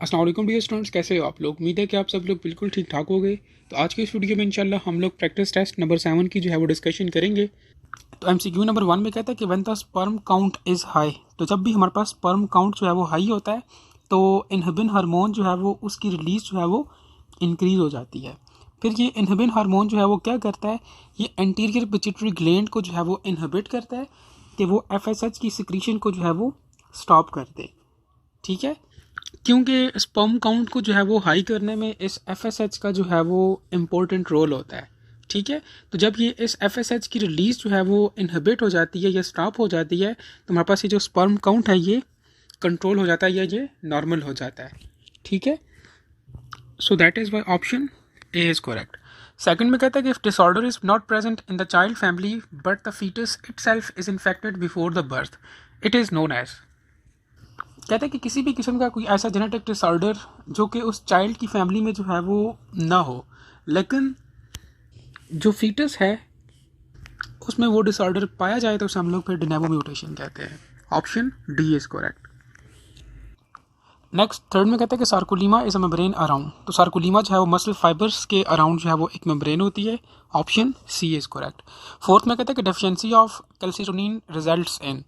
अस्सलाम वालेकुम dear students, कैसे हो आप लोग। उम्मीद है कि आप सब लोग बिल्कुल ठीक ठाक हो गए। तो आज के इस वीडियो में इंशाल्लाह हम लोग प्रैक्टिस टेस्ट नंबर 7 की जो है वो डिस्कशन करेंगे। तो एमसीक्यू नंबर 1 में कहता है कि when the sperm count is high, तो जब भी हमारे पास स्पर्म काउंट जो है वो हाई होता है तो इनहिबिन हार्मोन जो है वो उसकी रिलीज जो है वो इंक्रीज हो जाती है। फिर ये इनहिबिन हार्मोन जो है वो क्या करता है, ये एंटीरियर पिट्यूटरी ग्लैंड को जो है वो इनहिबिट करता है कि वो एफएसएच की सिक्रीशन को जो है वो स्टॉप कर दे। ठीक है, क्योंकि स्पर्म काउंट को जो है वो हाई करने में इस एफएसएच का जो है वो इम्पोर्टेंट रोल होता है। ठीक है, तो जब ये इस एफएसएच की रिलीज जो है वो इनहिबिट हो जाती है या स्टॉप हो जाती है तो हमारे पास ये जो स्पर्म काउंट है ये कंट्रोल हो जाता है या ये नॉर्मल हो जाता है। ठीक है, so that is why option A is correct. Second में कहता है कि if disorder is not present in the child family but the foetus itself is infected before the birth, it is known as. कहते हैं कि किसी भी किस्म का कोई ऐसा जेनेटिक डिसऑर्डर जो कि उस चाइल्ड की फैमिली में जो है वो ना हो, लेकिन जो फीटस है उसमें वो डिसऑर्डर पाया जाए तो उसे हम लोग फिर डिनेवो म्यूटेशन कहते हैं। Option D is correct. Next third में कहते हैं कि सार्कोलीमा इज अ मेम्ब्रेन अराउंड, तो सार्कोलीमा जो है वो मसल फाइबर्स के अराउंड जो है वो एक मेम्ब्रेन होती है। Option C is correct. Fourth में कहते हैं कि deficiency of calcitonin results in,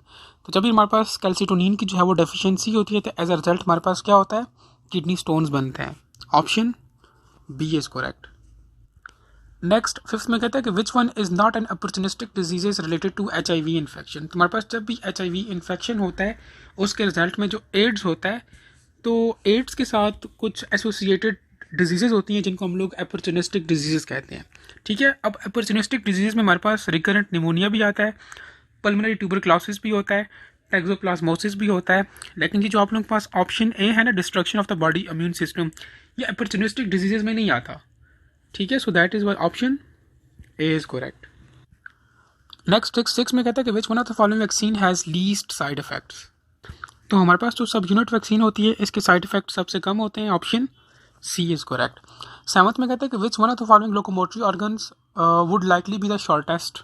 तो जब भी हमारे पास कैल्सिटोनिन की जो है वो डेफिशिएंसी होती है तो एज अ रिजल्ट हमारे पास क्या होता है, किडनी स्टोन्स बनते हैं। Option B is correct. Next fifth में कहता है कि which one is not an opportunistic diseases related to HIV infection, तुम्हारे पास जब भी एचआईवी इन्फेक्शन होता है उसके रिजल्ट में जो एड्स होता है तो एड्स के साथ कुछ एसोसिएटेड डिजीजेज होती हैं जिनको हम लोग अपॉर्चुनिस्टिक डिजीजेज कहते हैं। ठीक है, अब अपॉर्चुनिस्टिक डिजीज में हमारे पास रिकरेंट निमोनिया भी आता है, पल्मोनरी ट्यूबरक्लोसिस भी होता है, टैक्सोप्लाज्मोसिस भी होता है, लेकिन ये जो आप लोगों के पास ऑप्शन ए है ना, destruction of the body immune system, ये अपॉर्चुनिस्टिक डिजीजेज में नहीं आता। ठीक है, so that is why option A is correct. Next six में कहता है कि which one of the following vaccine has least side effects, तो हमारे पास जो सब यूनिट वैक्सीन होती है इसके साइड इफेक्ट सबसे कम होते हैं। Option C is correct. Seventh में कहता है कि which one of the following locomotory organs would likely be the shortest,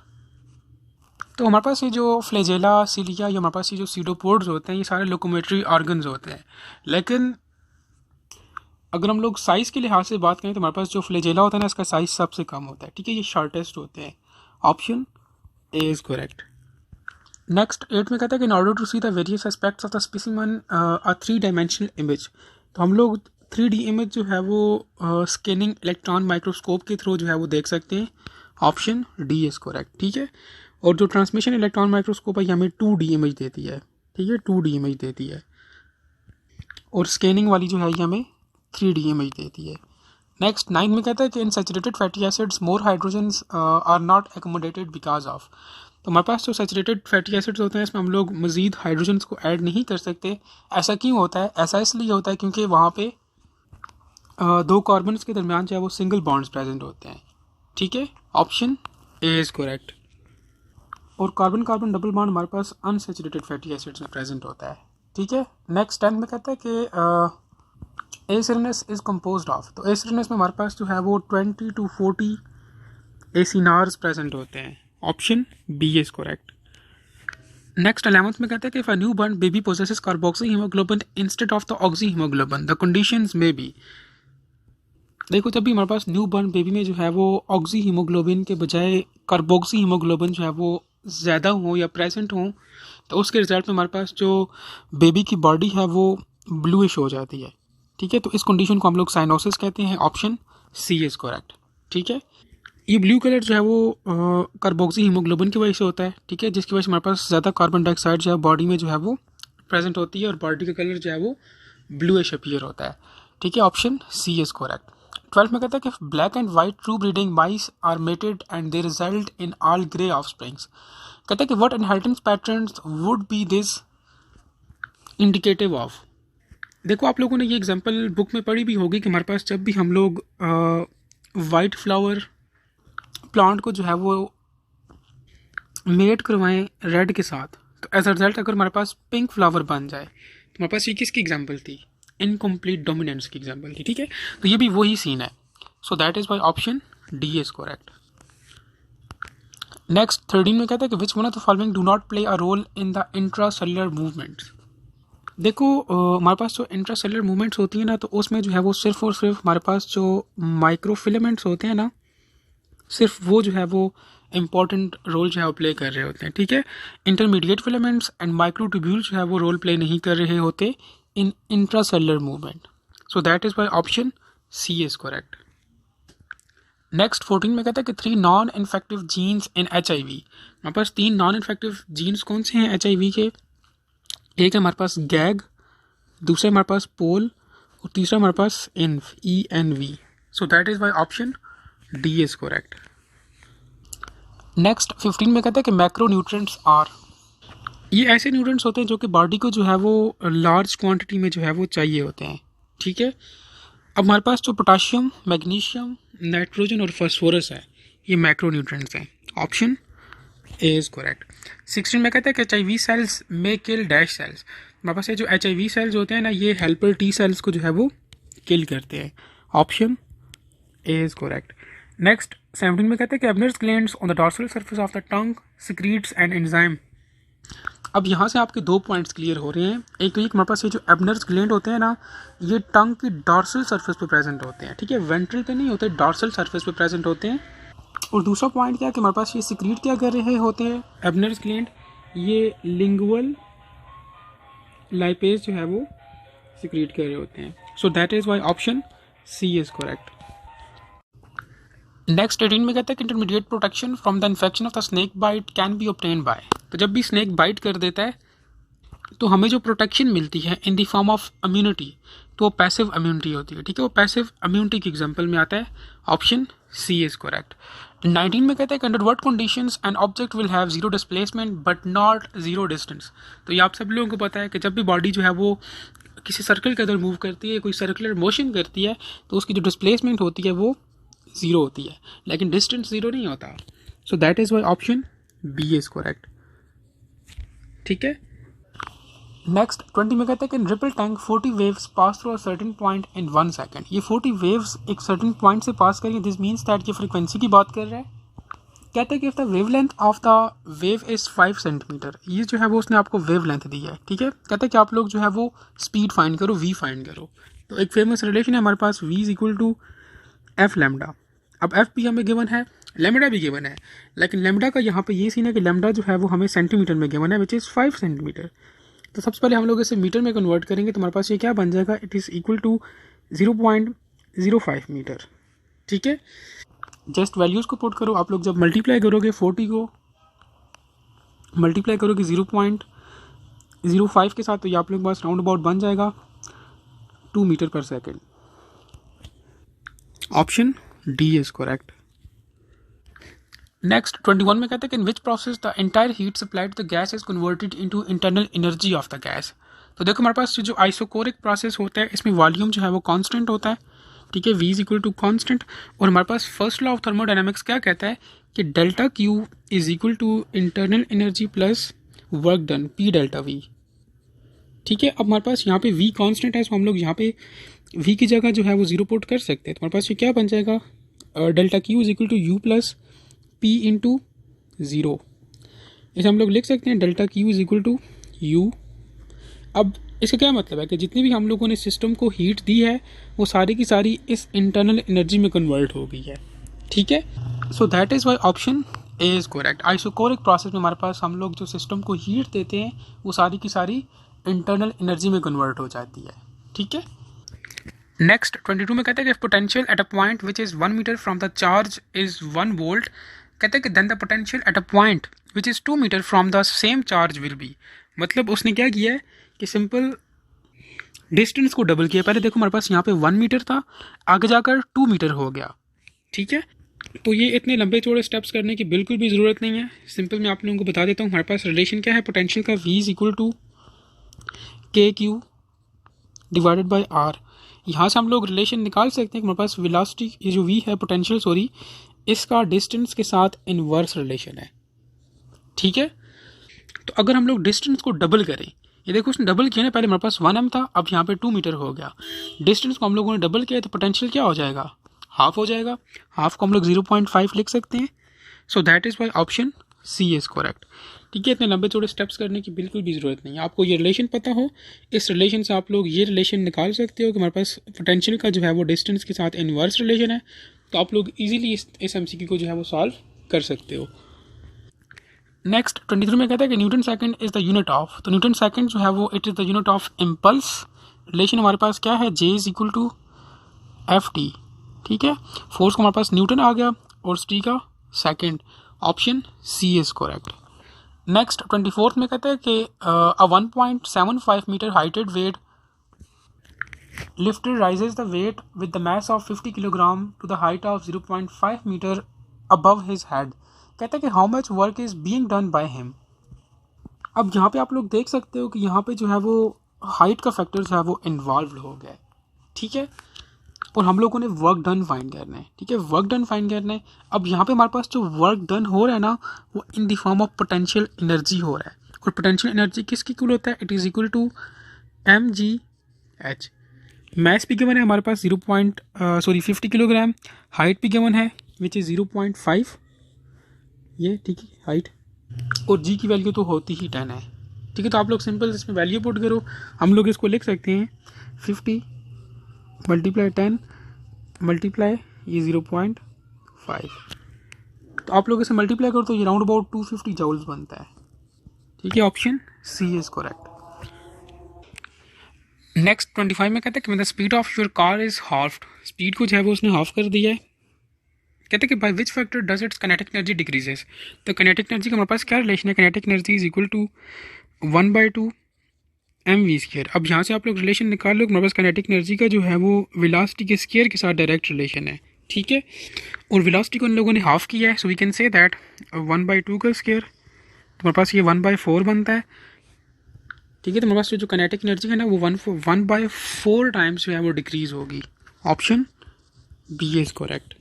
तो हमारे पास ये जो फ्लेजेला सीलिया या हमारे पास ये जो सीडोपोड्स होते हैं ये सारे लोकोमोटरी ऑर्गन्स होते हैं, लेकिन अगर हम लोग साइज़ के लिहाज से बात करें तो हमारे पास जो फ्लेजेला होता है ना इसका साइज़ सबसे कम होता है। ठीक है, ये शॉर्टेस्ट होते हैं। Option A is correct. Next eight में कहता है कि in order to see the various aspects of the specimen a 3 dimensional image, तो हम लोग 3D इमेज जो है वो स्कैनिंग इलेक्ट्रॉन माइक्रोस्कोप के थ्रू जो है वो देख सकते हैं। Option D is correct. ठीक है, और जो ट्रांसमिशन इलेक्ट्रॉन माइक्रोस्कोप है ये हमें 2D इमेज देती है। ठीक है, 2D इमेज देती है, और स्कैनिंग वाली जो है ये हमें 3D इमेज देती है। नेक्स्ट 9 में कहता है कि in saturated fatty acids more hydrogens are not accommodated because of, तो हमारे पास जो सैचुरेटेड फैटी एसिड्स होते हैं इसमें हम लोग मज़ीद हाइड्रोजन्स को ऐड नहीं कर सकते। ऐसा क्यों होता है? ऐसा इसलिए होता है क्योंकि वहाँ पे दो कार्बन्स के दरमियान जो है वो सिंगल बॉन्ड्स प्रेजेंट होते हैं। ठीक है, ऑप्शन ए इज़ करेक्ट। और कार्बन कार्बन डबल बॉन्ड हमारे पास अनसैचुरेटेड फैटी एसिड्स में प्रेजेंट होता है। ठीक है, नेक्स्ट 10 में कहता है कि एसिडनेस इज कंपोज्ड ऑफ, तो एसिडनेस में हमारे पास जो है वो 20 to 40 एसिनार्स प्रेजेंट होते हैं। Option B is correct. Next 11th में कहता है कि if a newborn baby possesses carboxy haemoglobin instead of the oxy haemoglobin the conditions may be, देखो जब भी हमारे पास न्यू बॉर्न बेबी में जो है वो ऑक्सी हीमोग्लोबिन के बजाय कार्बोक्सी हीमोग्लोबिन जो है वो ज़्यादा हो या प्रेजेंट हो तो उसके रिजल्ट में हमारे पास जो बेबी की बॉडी है वो ब्लूइश हो जाती है। ठीक है, तो इस कंडीशन को हम लोग साइनोसिस कहते हैं। Option C is correct. ठीक है, ये ब्लू कलर जो है वो कार्बोक्सी हीमोग्लोबिन की वजह से होता है। ठीक है, जिसकी वजह से हमारे पास ज़्यादा कार्बन डाइऑक्साइड जो है बॉडी में जो है वो प्रेजेंट होती है और बॉडी का कलर जो है वो ब्लूइश अपीयर होता है। ठीक है, ऑप्शन सी इज़ करेक्ट। 12 में कहता है कि black and white true breeding mice are mated and they result in all grey offsprings, कहता है कि what inheritance patterns would be this indicative of, देखो आप लोगों ने ये एग्जांपल बुक में पढ़ी भी होगी कि हमारे पास जब भी हम लोग वाइट फ्लावर प्लांट को जो है वो मेट करवाएं रेड के साथ तो एज अ रिजल्ट अगर हमारे पास पिंक फ्लावर बन जाए तो हमारे पास ये किसकी एग्जांपल थी? इनकम्प्लीट डोमिनेंस की एग्जांपल थी। ठीक है, तो ये भी वही सीन है। So that is why option D is correct. Next 13 में कहता है कि which one of the following do not play a role in the intra cellular movements, देखो हमारे पास जो इंट्रासेलुलर मूवमेंट्स होती है ना, तो उसमें जो है वो सिर्फ और सिर्फ हमारे पास जो माइक्रोफिलामेंट्स होते हैं ना, सिर्फ वो जो है वो इंपॉर्टेंट रोल जो है वो प्ले कर रहे होते हैं, ठीक है। इंटरमीडिएट फिलामेंट्स एंड माइक्रोट्यूब्यूल जो है वो रोल प्ले नहीं कर रहे होते in intracellular movement. So that is why option C is correct. Next 14 में कहता है कि 3 non infective genes in HIV। हमारे पास 3 नॉन इन्फेक्टिव जीन्स कौन से हैं HIV के? एक है हमारे पास गैग, दूसरा हमारे पास पोल, और तीसरा हमारे पास इन्व, ENV। So that is why option D is correct. Next 15 में कहता है कि मैक्रो न्यूट्रिएंट्स आर, ये ऐसे न्यूट्रिएंट्स होते हैं जो कि बॉडी को जो है वो लार्ज क्वांटिटी में जो है वो चाहिए होते हैं, ठीक है। अब हमारे पास जो पोटाशियम, मैग्नीशियम, नाइट्रोजन और फास्फोरस है, ये मैक्रो न्यूट्रिएंट्स हैं। Option A is correct. 16 में कहता है कि HIV सेल्स में किल डैश सेल्स। हमारे पास ये जो HIV सेल्स होते हैं ना, ये हेल्पर T सेल्स को जो है वो किल करते हैं। Option A is correct. Next 17 में कहते हैं कि Ebner's glands on the dorsal surface of the tongue secretes and enzyme. अब यहाँ से आपके 2 पॉइंट्स क्लियर हो रहे हैं। एक तो ये हमारे पास ये जो एब्नर्स ग्लैंड होते हैं ना, ये टंग की डॉर्सल सरफेस पे प्रेजेंट होते हैं, ठीक है, वेंट्रल पे नहीं होते, डॉर्सल सरफेस पे प्रेजेंट होते हैं। और दूसरा पॉइंट क्या है कि हमारे पास ये सिक्रीट क्या कर रहे होते हैं एब्नर्स ग्लैंड, ये लिंगुअल लाइपेज जो है वो सिक्रीट कर रहे होते हैं। So that is why option C is correct. Next 18 में कहता है कि intermediate protection from the infection of the snake bite can be obtain by. तो जब भी स्नेक बाइट कर देता है तो हमें जो प्रोटेक्शन मिलती है in the form of immunity, तो वो पैसिव इम्यूनिटी होती है, ठीक है। वो पैसिव इम्यूनिटी के एग्जांपल में आता है। Option C is correct. 19 में कहता है कि under what conditions an object will have zero displacement but not zero distance. तो ये आप सब लोगों को पता है कि जब भी बॉडी जो है वो किसी सर्कल के अंदर मूव करती है, कोई सर्कुलर मोशन करती है, तो उसकी जो डिस्प्लेसमेंट होती है वो ज़ीरो होती है, लेकिन डिस्टेंस ज़ीरो नहीं होता। So that is why option B is correct, ठीक है। नेक्स्ट 20 में कहते हैं कि in ripple tank 40 waves pass through a certain point in 1 second. ये 40 वेव्स एक सर्टेन पॉइंट से पास करेंगे, दिस मीन्स दैट ये फ्रिक्वेंसी की बात कर रहा है। कहते हैं कि if the wave length of the wave is 5 centimetre, ये जो है वो उसने आपको वेव लेंथ दी है, ठीक है। कहते हैं कि आप लोग जो है वो स्पीड फाइंड करो, v फाइंड करो। तो एक फेमस रिलेशन है हमारे पास, v is equal to F lambda. अब एफ भी हमें गिवन है, लैम्डा भी गिवन है, लेकिन लैम्डा का यहाँ पे ये सीन है कि लैम्डा जो है वो हमें सेंटीमीटर में गिवन है, विच इज़ 5 सेंटीमीटर। तो सबसे पहले हम लोग इसे मीटर में कन्वर्ट करेंगे, तो हमारे पास ये क्या बन जाएगा, it is equal to 0.05 metre, ठीक है। जस्ट वैल्यूज़ को पुट करो, आप लोग जब मल्टीप्लाई करोगे 40 को मल्टीप्लाई करोगे 0.05 के साथ, तो ये आप लोग पास राउंड अबाउट बन जाएगा 2 metre per second. Option D is correct. Next 21 में कहते हैं कि in which process the entire heat supplied to the gas is converted into internal energy of the gas. तो देखो हमारे पास जो आइसोकोरिक प्रोसेस होता है, इसमें वॉल्यूम जो है वो कांस्टेंट होता है, ठीक है, v is equal to constant. और हमारे पास फर्स्ट लॉ ऑफ थर्मोडायनामिक्स क्या कहता है कि delta Q is equal to internal energy plus work done p delta v, ठीक है। अब हमारे पास यहाँ पे v कांस्टेंट है, तो हम लोग यहाँ पे v की जगह जो है वो 0 पुट कर सकते हैं। तो हमारे पास ये क्या बन जाएगा, delta Q is equal to u plus p into 0। इसे हम लोग लिख सकते हैं delta Q is equal to u। अब इसका क्या मतलब है कि जितनी भी हम लोगों ने सिस्टम को हीट दी है वो सारी की सारी इस इंटरनल एनर्जी में कन्वर्ट हो गई है, ठीक है। So that is why option A is correct. Isochoric process में हमारे पास हम लोग जो सिस्टम को हीट देते हैं वो सारी की सारी इंटरनल एनर्जी में कन्वर्ट हो जाती है, ठीक है। नेक्स्ट 22 में कहते हैं कि potential at a point which is 1 metre from the charge is 1 volt. कहते हैं कि then the potential at a point which is 2 metre from the same charge will be. मतलब उसने क्या किया है कि सिंपल डिस्टेंस को डबल किया। पहले देखो हमारे पास यहाँ पे 1 मीटर था, आगे जाकर 2 मीटर हो गया, ठीक है। तो ये इतने लंबे चौड़े स्टेप्स करने की बिल्कुल भी ज़रूरत नहीं है। सिंपल मैं आप लोगों को बता देता हूँ, हमारे पास रिलेशन क्या है पोटेंशियल का, v इज इक्वल टू के क्यू डिवाइडेड बाई आर। यहाँ से हम लोग रिलेशन निकाल सकते हैं कि हमारे पास वेलोसिटी, ये जो v है पोटेंशियल सॉरी, इसका डिस्टेंस के साथ इनवर्स रिलेशन है, ठीक है। तो अगर हम लोग डिस्टेंस को डबल करें, ये देखो उसने डबल किया ना, पहले हमारे पास 1m था, अब यहाँ पे 2 मीटर हो गया। डिस्टेंस को हम लोगों ने डबल किया तो पोटेंशियल क्या हो जाएगा, हाफ हो जाएगा। हाफ को हम लोग 0.5 लिख सकते हैं। So that is why option C is correct. ठीक है, इतने लंबे चौड़े स्टेप्स करने की बिल्कुल भी ज़रूरत नहीं है। आपको ये रिलेशन पता हो, इस रिलेशन से आप लोग ये रिलेशन निकाल सकते हो कि हमारे पास पोटेंशियल का जो है वो डिस्टेंस के साथ इन्वर्स रिलेशन है, तो आप लोग इजीली इस एमसीक्यू को जो है वो सॉल्व कर सकते हो। नेक्स्ट 23 में कहता है कि newton second is the unit of, तो न्यूटन सेकंड जो है वो it is the unit of impulse. Relation हमारे पास क्या है, J is equal to F T. ठीक है, फोर्स का हमारे पास न्यूटन आ गया और टी का second, option C is correct. Next 24 में कहता है कि a 1.75 metre heighted weight lifter rises the weight with the mass of 50 kilogram to the height of 0.5 meter above his head। कहता है कि how much work is being done by him। अब यहाँ पे आप लोग देख सकते हो कि यहाँ पे जो है वो हाइट का फैक्टर जो है वो इन्वॉल्व हो गया है। ठीक है, और हम लोगों ने वर्क डन फाइंड करना है। ठीक है, वर्क डन फाइंड करना है। अब यहाँ पे हमारे पास जो वर्क डन हो रहा है ना, वो in the form of potential energy हो रहा है, और पोटेंशियल एनर्जी किसकी इक्वल होता है, it is equal to mgh। Mass भी गिवन है हमारे पास 50 किलोग्राम, हाइट भी गिवन है विच इज़ 0.5 ये। ठीक है, हाइट और जी की वैल्यू तो होती ही 10 है। ठीक है, तो आप लोग सिंपल इसमें वैल्यू पुट करो। हम लोग इसको लिख सकते हैं 50 मल्टीप्लाई 10 मल्टीप्लाई ये 0.5, तो आप लोग इसे मल्टीप्लाई करो तो ये राउंड अबाउट 250 जूल्स बनता है। ठीक है, option C is correct. Next 25 में कहते हैं कि the speed of your car is halved, speed को जो है वो उसने हाफ कर दिया है। कहते हैं कि by which factor does its kinetic energy decreases, तो काइनेटिक एनर्जी का हमारे पास क्या रिलेशन है, kinetic energy is equal to 1/2 mv²। अब यहाँ से आप लोग रिलेशन निकाल लो, हमारे पास काइनेटिक एनर्जी का जो है वो वेलोसिटी के स्क्वायर के साथ डायरेक्ट रिलेशन है। ठीक है, और वेलोसिटी को इन लोगों ने हाफ किया है, so we can say that 1/2 का स्क्वायर, तो हमारे पास ये 1/4 बनता है। ठीक है, तो हमारे पास जो काइनेटिक एनर्जी है ना वो 1/4 टाइम्स जो है वो डिक्रीज होगी। Option B is correct.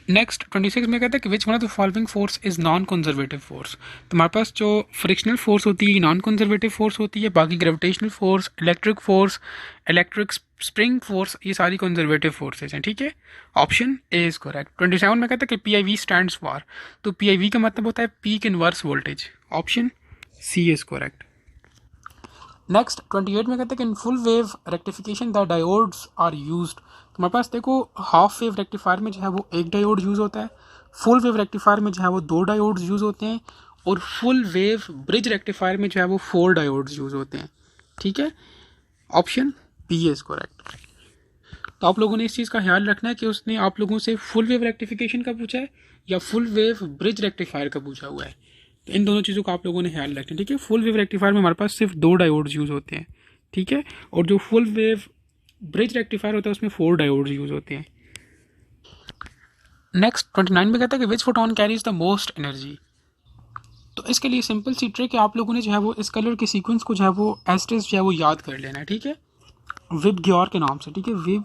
Next 26 में कहता है कि which one of the following force is non conservative force, तो हमारे पास जो फ्रिक्शनल फोर्स होती है नॉन कंजर्वेटिव फोर्स होती है, बाकी gravitational force, electric spring force, ये सारी कंजर्वेटिव फोर्सेज हैं। ठीक है, ऑप्शन ए इज करेक्ट। 27 में कहता है कि P I V stands for, तो पी आई वी का मतलब होता है peak inverse voltage, option C is correct. Next 28 में कहते हैं कि in full wave rectification the diodes are used, तो हमारे पास देखो हाफ वेव रेक्टिफायर में जो है वो एक डायोड यूज़ होता है, फुल वेव रेक्टिफायर में जो है वो 2 डायोड्स यूज़ होते हैं, और फुल वेव ब्रिज रेक्टिफायर में जो है वो 4 डायोड्स यूज़ होते हैं। ठीक है, ऑप्शन बी इज करेक्ट। तो आप लोगों ने इस चीज़ का ख्याल रखना है कि उसने आप लोगों से फुल वेव रेक्टिफिकेशन का पूछा है या फुल वेव ब्रिज रेक्टिफायर का पूछा हुआ है, तो इन दोनों चीज़ों का आप लोगों ने ख्याल रखना है। ठीक है, फुल वेव रेक्टिफायर में हमारे पास सिर्फ 2 डायोड्स यूज़ होते हैं। ठीक है, और जो फुल वेव ब्रिज रेक्टिफायर होता है उसमें 4 डायोड्स यूज़ होते हैं। नेक्स्ट 29 में कहता है कि which photon carries the most energy, तो इसके लिए सिंपल सी ट्रिक है, आप लोगों ने जो है वो इस कलर के सीक्वेंस को जो है वो एस्टेस जो है वो याद कर लेना है। ठीक है, विब ग्योर के नाम से। ठीक है, विब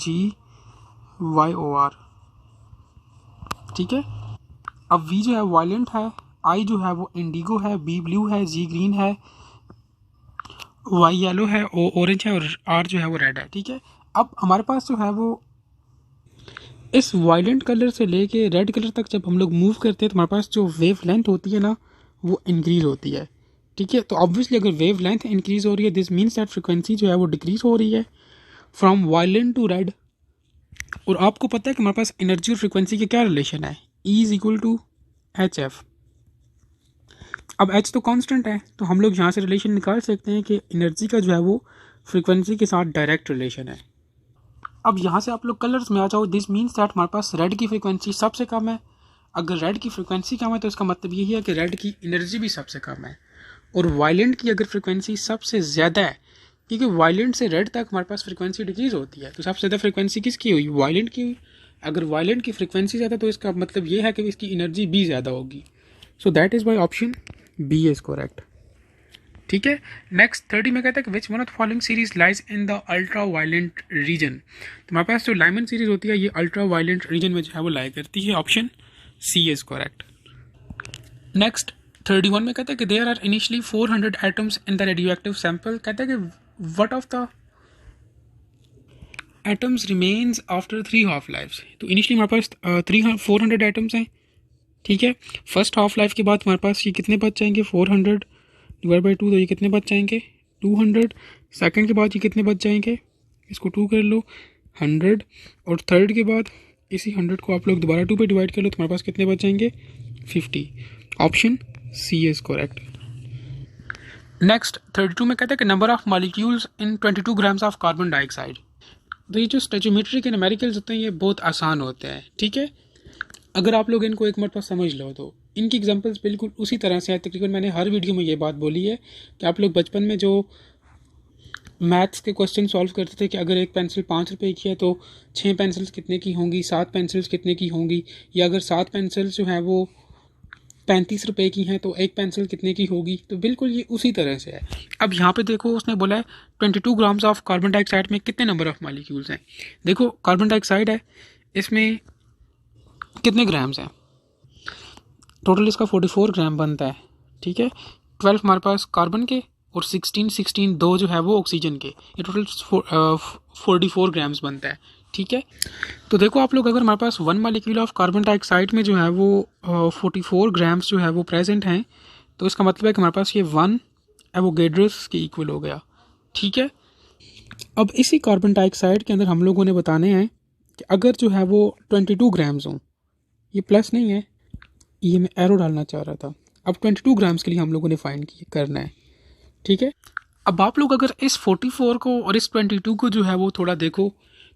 GYOR। ठीक है, अब वी जो है वायलेंट है, आई जो है वो इंडिगो है, बी ब्लू है, जी ग्रीन है, वाई येलो है, ओ ऑरेंज है, और आर जो है वो रेड है। ठीक है, अब हमारे पास जो है वो इस वायलेंट कलर से लेके रेड कलर तक जब हम लोग मूव करते हैं तो हमारे पास जो वेव लेंथ होती है ना वो इंक्रीज़ होती है। ठीक है, तो ऑब्वियसली अगर वेव लेंथ इंक्रीज़ हो रही है दिस मीन्स दैट फ्रिक्वेंसी जो है वो डिक्रीज़ हो रही है फ्रॉम वायलेंट टू रेड। और आपको पता है कि हमारे पास एनर्जी और फ्रिक्वेंसी के क्या रिलेशन है, E is equal to HF। अब H तो कांस्टेंट है, तो हम लोग यहाँ से रिलेशन निकाल सकते हैं कि एनर्जी का जो है वो फ्रिक्वेंसी के साथ डायरेक्ट रिलेशन है। अब यहाँ से आप लोग कलर्स में आ जाओ, दिस मीन्स दैट हमारे पास रेड की फ्रिक्वेंसी सबसे कम है। अगर रेड की फ्रिक्वेंसी कम है तो इसका मतलब यही है कि रेड की एनर्जी भी सबसे कम है। और वायलेंट की अगर फ्रिक्वेंसी सबसे ज़्यादा है, क्योंकि वायलेंट से रेड तक हमारे पास फ्रिक्वेंसी डिक्रीज होती है, तो सबसे ज़्यादा फ्रिक्वेंसी किसकी हुई, वायलेंट की हुई। अगर वायलेंट की फ्रिक्वेंसी ज़्यादा तो इसका मतलब ये है कि इसकी एनर्जी भी ज़्यादा होगी। So that is bye option B is correct. ठीक है, नेक्स्ट 30 में कहता है कि which one of the following series lies in the ultra violet region, तो हमारे पास जो लाइमन सीरीज होती है ये अल्ट्रा वायलेंट रीजन में जो है वो लाई करती है, option C is correct. Next 31 में कहता है कि there are initially 400 atoms in the radio active sample, कहता है कि what of the atoms remains after 3 half lifes, तो इनिशियली हमारे पास 400 एटम्स हैं ठीक है। फर्स्ट हाफ लाइफ के बाद हमारे पास ये कितने बच जाएंगे, 400 डिवाइड बाई 2, तो ये कितने बच जाएंगे, 200। सेकंड के बाद ये कितने बच जाएंगे, इसको 2 कर लो, 100। और थर्ड के बाद इसी 100 को आप लोग दोबारा 2 पे डिवाइड कर लो, तो हमारे पास कितने बच जाएंगे, 50। Option C is correct. Next 32 में कहते हैं कि number of molecules in 22 grams of carbon dioxide. तो ये जो स्टोइचियोमेट्री के न्यूमेरिकल्स होते हैं ये बहुत आसान होते हैं, ठीक है। अगर आप लोग इनको एक मरतबा समझ लो तो इनकी एग्जांपल्स बिल्कुल उसी तरह से है। तकरीबन मैंने हर वीडियो में ये बात बोली है कि आप लोग बचपन में जो मैथ्स के क्वेश्चन सॉल्व करते थे कि अगर एक पेंसिल 5 रुपए की है तो 6 पेंसिल्स कितने की होंगी, 7 पेंसिल्स कितने की होंगी, या अगर 7 पेंसिल्स जो हैं वो 35 रुपए की हैं तो एक पेंसिल कितने की होगी। तो बिल्कुल ये उसी तरह से है। अब यहाँ पे देखो उसने बोला है 22 ग्राम्स ऑफ कार्बन डाइऑक्साइड में कितने नंबर ऑफ मॉलिक्यूल्स हैं। देखो कार्बन डाइऑक्साइड है, इसमें कितने ग्राम्स हैं, टोटल इसका 44 ग्राम बनता है, ठीक है। 12 हमारे पास कार्बन के और 16 दो जो है वो ऑक्सीजन के, ये टोटल 44 ग्राम्स बनता है, ठीक है। तो देखो आप लोग अगर हमारे पास 1 मॉलिक्यूल ऑफ कार्बन डाइऑक्साइड में जो है वो 44 ग्राम्स जो है वो प्रेजेंट हैं, तो इसका मतलब है कि हमारे पास ये 1 एवोगेड्रस के इक्वल हो गया, ठीक है। अब इसी कार्बन डाइऑक्साइड के अंदर हम लोगों ने बताने हैं कि अगर जो है वो 22 ग्राम्स हों, ये प्लस नहीं है, ये मैं एरो डालना चाह रहा था। अब 22 ग्राम्स के लिए हम लोगों ने फाइंड करना है, ठीक है। अब आप लोग अगर इस 44 को और इस 22 को जो है वो थोड़ा देखो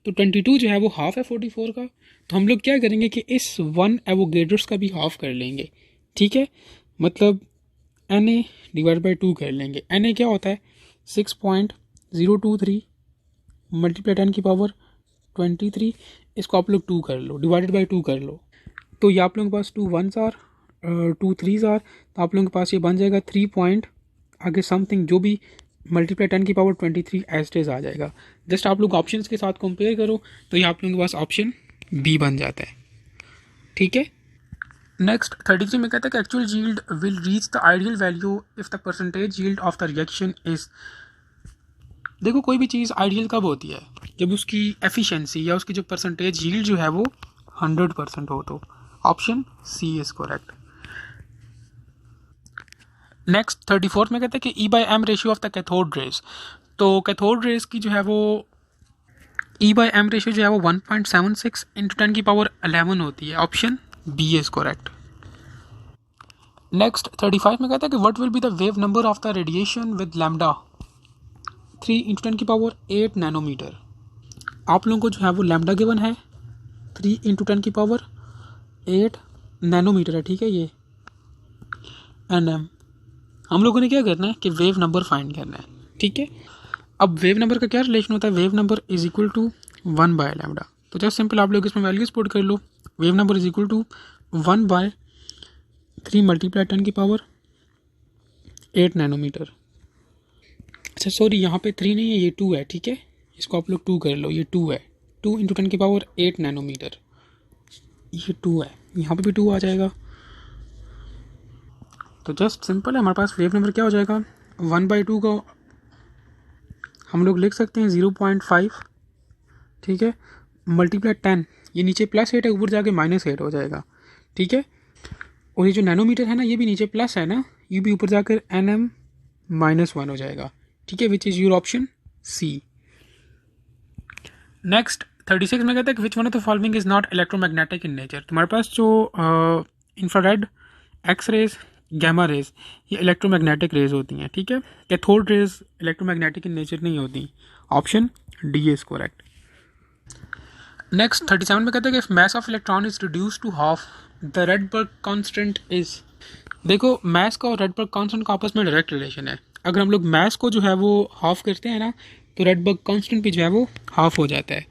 तो 22 जो है वो हाफ है 44 का, तो हम लोग क्या करेंगे कि इस 1 एवोगेड्रस का भी हाफ कर लेंगे, ठीक है। मतलब Na डिवाइड बाई 2 कर लेंगे। Na क्या होता है 6.023 मल्टीप्लाई 10 की पावर 23, इसको आप लोग 2 कर लो, डिवाइडेड बाई 2 कर लो, तो ये आप लोगों के पास 2 1s आर 2 3s आर, तो आप लोगों के पास ये बन जाएगा 3 पॉइंट आगे समथिंग जो भी मल्टीप्लाई 10 की पावर 23 एस्टेज आ जाएगा। जस्ट आप लोग ऑप्शंस के साथ कंपेयर करो तो ये आप लोगों के पास ऑप्शन बी बन जाता है, ठीक है। नेक्स्ट 33 में कहता है कि actual yield will reach the ideal value if the percentage yield of the reaction is. देखो कोई भी चीज़ आइडियल कब होती है, जब उसकी एफिशिएंसी या उसकी जो परसेंटेज यील्ड जो है वो 100% हो, तो option C is correct. Next 34 में कहते हैं कि E/M ratio of the cathode rays. तो कैथोड रेज की जो है वो E/M रेशियो जो है वो 1.76 इंटू 10 की पावर 11 होती है, option B is correct. Next 35 में कहता है कि what will be the wave number of the radiation with lambda 3 into 10 की पावर 8 नैनोमीटर। आप लोगों को जो है वो लैम्डा गिवन है 3 इंटू 10 की पावर 8 नैनोमीटर है, ठीक है। ये NM हम लोगों ने क्या करना है कि वेव नंबर फाइंड करना है, ठीक है। अब वेव नंबर का क्या रिलेशन होता है, wave number is equal to 1 by lambda. तो जस्ट सिंपल आप लोग इसमें वैल्यूज पुट कर लो, wave number is equal to 1 by 3 multiply 10 की पावर 8 नैनोमीटर। अच्छा सॉरी यहाँ पे 3 नहीं है, ये 2 है, ठीक है। इसको आप लोग 2 कर लो, ये 2 है, 2 इंटू 10 की पावर 8 नैनोमीटर, ये 2 है, यहाँ पे भी 2 आ जाएगा। तो जस्ट सिंपल है, हमारे पास वेव नंबर क्या हो जाएगा 1/2 को हम लोग लिख सकते हैं 0.5, ठीक है, मल्टीप्लाई 10, ये नीचे +8 है, ऊपर जाके -8 हो जाएगा, ठीक है। और ये जो नैनोमीटर है ना ये भी नीचे प्लस है ना, ये भी ऊपर जाकर NM -1 हो जाएगा, ठीक है, which is your option C. Next 36 में कहता है कि which one of the following is not electromagnetic in nature. तुम्हारे पास जो infrared, X rays, gamma rays ये इलेक्ट्रोमैग्नेटिक रेज होती हैं, ठीक है। Cathode rays electromagnetic in nature नहीं होती, option D is correct. Next 37 में कहते हैं कि if mass of electron is reduce to half the Rydberg constant is. देखो मास का और रेडबर्ग कांस्टेंट का आपस में डायरेक्ट रिलेशन है। अगर हम लोग मास को जो है वो हाफ करते हैं ना तो रेडबर्ग कांस्टेंट भी जो है वो हाफ हो जाता है,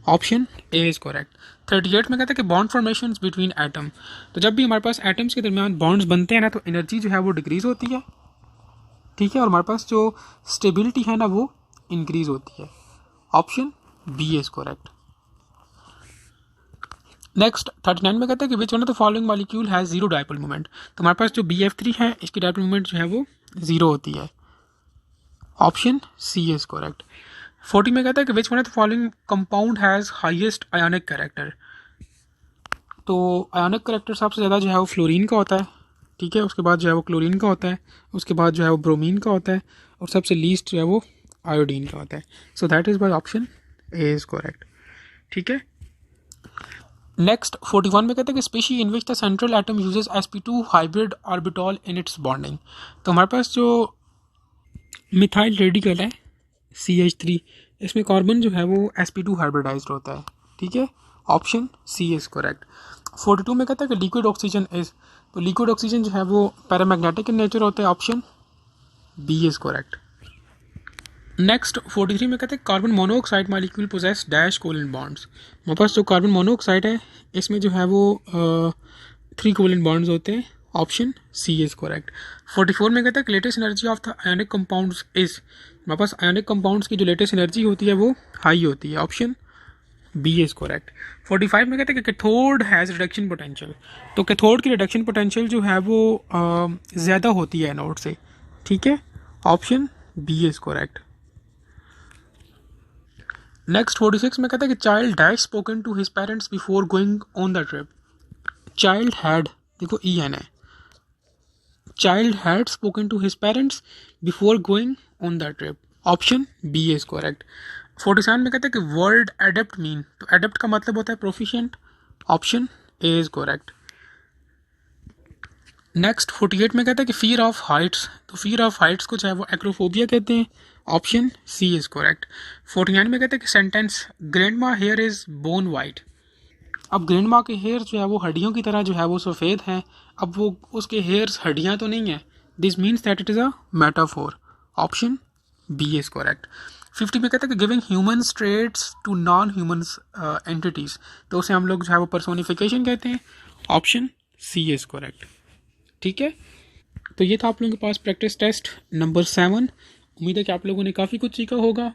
ऑप्शन ए इज करेक्ट। 38 में कहते हैं कि बॉन्ड फॉर्मेशन बिटवीन एटम। तो जब भी हमारे पास एटम्स के दरमियान बॉन्ड्स बनते हैं ना तो एनर्जी जो है वो डिक्रीज होती है, ठीक है, और हमारे पास जो स्टेबिलिटी है ना वो इंक्रीज होती है, option B is correct. Next 39 में कहते हैं कि which one of the following molecule has zero dipole moment. तो हमारे पास जो BF3 है इसकी डायपोल मोमेंट जो है वो 0 होती है, ऑप्शन सी इज करेक्ट। 40 में कहता है कि which one of the following compound has highest ionic character. तो आयोनिक करेक्टर सबसे ज़्यादा जो है वो फ्लोरीन का होता है, ठीक है, उसके बाद जो है वो क्लोरीन का होता है, उसके बाद जो है वो ब्रोमीन का होता है, और सबसे लीस्ट जो है वो आयोडीन का होता है। So that is bye option A is correct, ठीक है। नेक्स्ट 41 में कहते हैं कि species in which the central atom uses sp2 hybrid orbital in its bonding. तो हमारे पास जो मिथाइल रेडिकल है CH3, इसमें कार्बन जो है वो sp2 हाइब्रिडाइज्ड होता है, ठीक है, ऑप्शन सी इज़ करेक्ट। 42 में कहता है कि लिक्विड ऑक्सीजन इज, तो लिक्विड ऑक्सीजन जो है वो पैरामैग्नेटिक इन नेचर होता है, option B is correct. Next 43 में कहते हैं carbon monoxide molecule possess dash covalent bonds. हमारे पास जो कार्बन मोनोऑक्साइड है इसमें जो है वो 3 कोवलेंट बॉन्ड्स होते हैं, ऑप्शन सी इज़ करेक्ट। 44 में कहता है latest energy of the ionic compounds is, हमारे पास आयोनिक कंपाउंड्स की जो लेटेस्ट एनर्जी होती है वो हाई होती है, ऑप्शन बी इज़ करेक्ट। 45 में कहते हैं कि कैथोड हैज़ रिडक्शन पोटेंशियल, तो कैथोड की रिडक्शन पोटेंशियल जो है वो ज़्यादा होती है एनोड से, ठीक है, option B is correct. Next 46 में कहता है कि child dash spoken to his parents before going on the trip. Child had, देखो ई एन है, child had spoken to his parents before going on the trip, option B is correct. 47 में कहता है कि वर्ड एडेप्ट मीन, तो adept का मतलब होता है proficient, option A is correct. Next 48 में कहता है कि फियर ऑफ हाइट्स, तो फियर ऑफ हाइट्स को चाहे वो एक्रोफोबिया कहते हैं, ऑप्शन सी इज करेक्ट। 49 में कहते हैं कि सेंटेंस ग्रैंड मा हेयर इज बोन वाइट, अब ग्रैंड मा के हेयर जो है वो हड्डियों की तरह जो है वो सफ़ेद हैं, अब वो उसके हेयर्स हड्डियाँ तो नहीं हैं, this means that it is a metaphor, option B is correct. 50 में कहता है कि giving human traits to non humans entities, तो उसे हम लोग जो है वो पर्सोनिफिकेशन कहते हैं, ऑप्शन सी इज करेक्ट, ठीक है। तो ये था आप लोगों के पास प्रैक्टिस टेस्ट नंबर 7। उम्मीद है कि आप लोगों ने काफ़ी कुछ सीखा होगा।